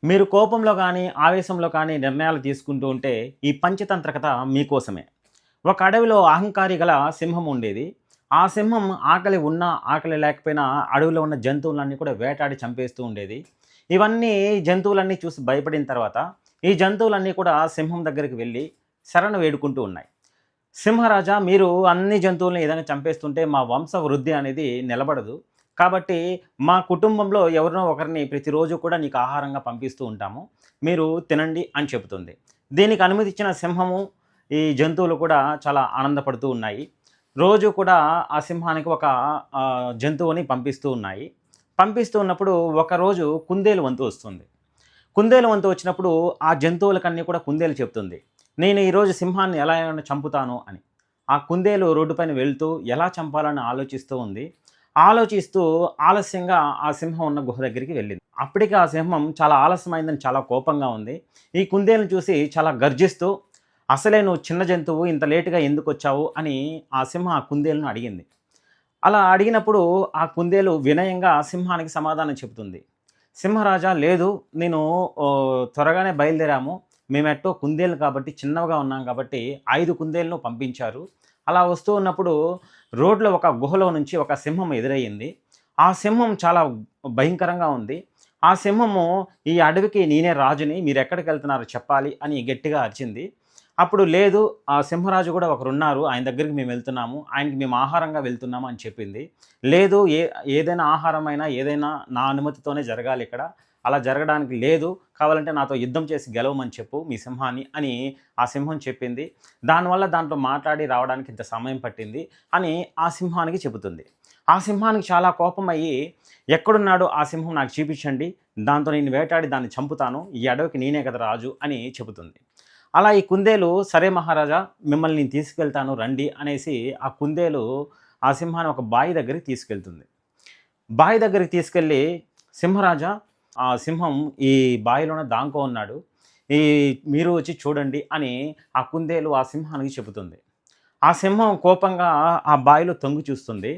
మీరు కోపంలో కానీ, ఆవేశంలో కానీ నిర్ణయాలు తీసుకుంటూ ఉంటే, ఈ పంచతంత్ర కథ మీకోసమే. ఒక అడవిలో అహంకారి గల సింహం ఉండేది. ఆ సింహం ఆకలి ఉన్నా, ఆకలి లేకపోయినా అడవిలో ఉన్న జంతువులన్నీ కూడా వేటాడి చంపేస్తూ ఉండేది. ఇవన్నీ జంతువులన్నీ చూసి భయపడిన తర్వాత, ఈ జంతువులన్నీ కూడా సింహం దగ్గరికి వెళ్లి శరణు వేడుకుంటూ ఉన్నాయి. సింహరాజా, మీరు అన్ని జంతువుల్ని ఏదైనా చంపేస్తుంటే మా వంశ వృద్ధి అనేది నిలబడదు. కాబట్టి మా కుటుంబంలో ఎవరినో ఒకరిని ప్రతిరోజు కూడా నీకు ఆహారంగా పంపిస్తూ ఉంటాము. మీరు తినండి అని చెబుతుంది. దీనికి అనుమతిచ్చిన సింహము, ఈ జంతువులు కూడా చాలా ఆనందపడుతూ ఉన్నాయి. రోజు కూడా ఆ సింహానికి ఒక జంతువుని పంపిస్తూ ఉన్నాయి. పంపిస్తూ ఉన్నప్పుడు ఒకరోజు కుందేలు వంతు వస్తుంది. కుందేలు వంతు వచ్చినప్పుడు ఆ జంతువులకన్నీ కూడా కుందేలు చెప్తుంది, నేను ఈరోజు సింహాన్ని ఎలా అయినా చంపుతాను అని. ఆ కుందేలు రోడ్డు పైన వెళ్తూ ఎలా చంపాలని ఆలోచిస్తూ ఉంది. ఆలోచిస్తూ ఆలస్యంగా ఆ సింహం ఉన్న గుహ దగ్గరికి వెళ్ళింది. అప్పటికి ఆ సింహం చాలా ఆలస్యమైందని చాలా కోపంగా ఉంది. ఈ కుందేలుని చూసి చాలా గర్జిస్తూ, అసలే నువ్వు చిన్న జంతువు, ఇంత లేట్‌గా ఎందుకొచ్చావు అని ఆ సింహం ఆ కుందేలుని అడిగింది. అలా అడిగినప్పుడు ఆ కుందేలు వినయంగా సింహానికి సమాధానం చెబుతుంది. సింహరాజా, లేదు, నేను త్వరగానే బయలుదేరాము. మేమెట్టో కుందేళ్ళు కాబట్టి చిన్నవిగా ఉన్నాం కాబట్టి 5 కుందేళ్ళను పంపించారు. అలా వస్తూ ఉన్నప్పుడు రోడ్లో ఒక గుహలో నుంచి ఒక సింహం ఎదురయ్యింది. ఆ సింహం చాలా భయంకరంగా ఉంది. ఆ సింహము, ఈ అడవికి నేనే రాజుని, మీరెక్కడికెళ్తున్నారో చెప్పాలి అని గట్టిగా అరిచింది. అప్పుడు లేదు, ఆ సింహరాజు గూడా ఒకరున్నారు, ఆయన దగ్గరికి మేమెళ్తున్నాము. ఆయనకి మేము ఆహారంగా వెళ్తున్నాము అని చెప్పింది. లేదు, ఏదైనా ఆహారమైనా, ఏదైనా నా అనుమతితోనే జరగాలిక్కడ. అలా జరగడానికి లేదు. కావాలంటే నాతో యుద్ధం చేసి గెలవమని చెప్పు మీ సింహాన్ని అని ఆ సింహం చెప్పింది. దానివల్ల దాంట్లో మాట్లాడి రావడానికి ఇంత సమయం పట్టింది అని ఆ సింహానికి చెబుతుంది. ఆ సింహానికి చాలా కోపమయ్యి, ఎక్కడున్నాడో ఆ సింహం నాకు చూపించండి. దాంతో నేను వేటాడి దాన్ని చంపుతాను. ఈ అడవికి నేనే కదా రాజు అని చెబుతుంది. అలా ఈ కుందేలు, సరే మహారాజా, మిమ్మల్ని నేను తీసుకెళ్తాను రండి అనేసి ఆ కుందేలు ఆ సింహాన్ని ఒక బావి దగ్గరికి తీసుకెళ్తుంది. బావి దగ్గరికి తీసుకెళ్ళి, సింహరాజా, ఆ సింహం ఈ బావిలోనే దాంకో ఉన్నాడు. ఈ మీరు వచ్చి చూడండి అని ఆ కుందేలు ఆ సింహానికి చెబుతుంది. ఆ సింహం కోపంగా ఆ బావిలో తొంగి చూస్తుంది.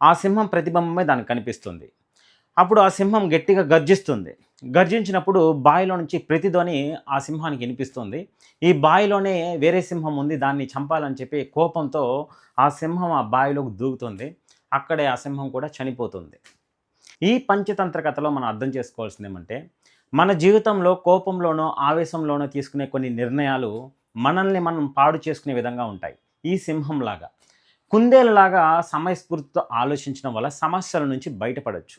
ఆ సింహం ప్రతిబింబమే దానికి కనిపిస్తుంది. అప్పుడు ఆ సింహం గట్టిగా గర్జిస్తుంది. గర్జించినప్పుడు బావిలో నుంచి ప్రతిధ్వని ఆ సింహానికి వినిపిస్తుంది. ఈ బావిలోనే వేరే సింహం ఉంది, దాన్ని చంపాలని చెప్పి కోపంతో ఆ సింహం ఆ బావిలోకి దూకుతుంది. అక్కడే ఆ సింహం కూడా చనిపోతుంది. ఈ పంచతంత్ర కథలో మనం అర్థం చేసుకోవాల్సిందేమంటే, మన జీవితంలో కోపంలోనో, ఆవేశంలోనో తీసుకునే కొన్ని నిర్ణయాలు మనల్ని మనం పాడు చేసుకునే విధంగా ఉంటాయి. ఈ సింహంలాగా. కుందేలులాగా సమయస్ఫూర్తితో ఆలోచించడం వల్ల సమస్యల నుంచి బయటపడొచ్చు.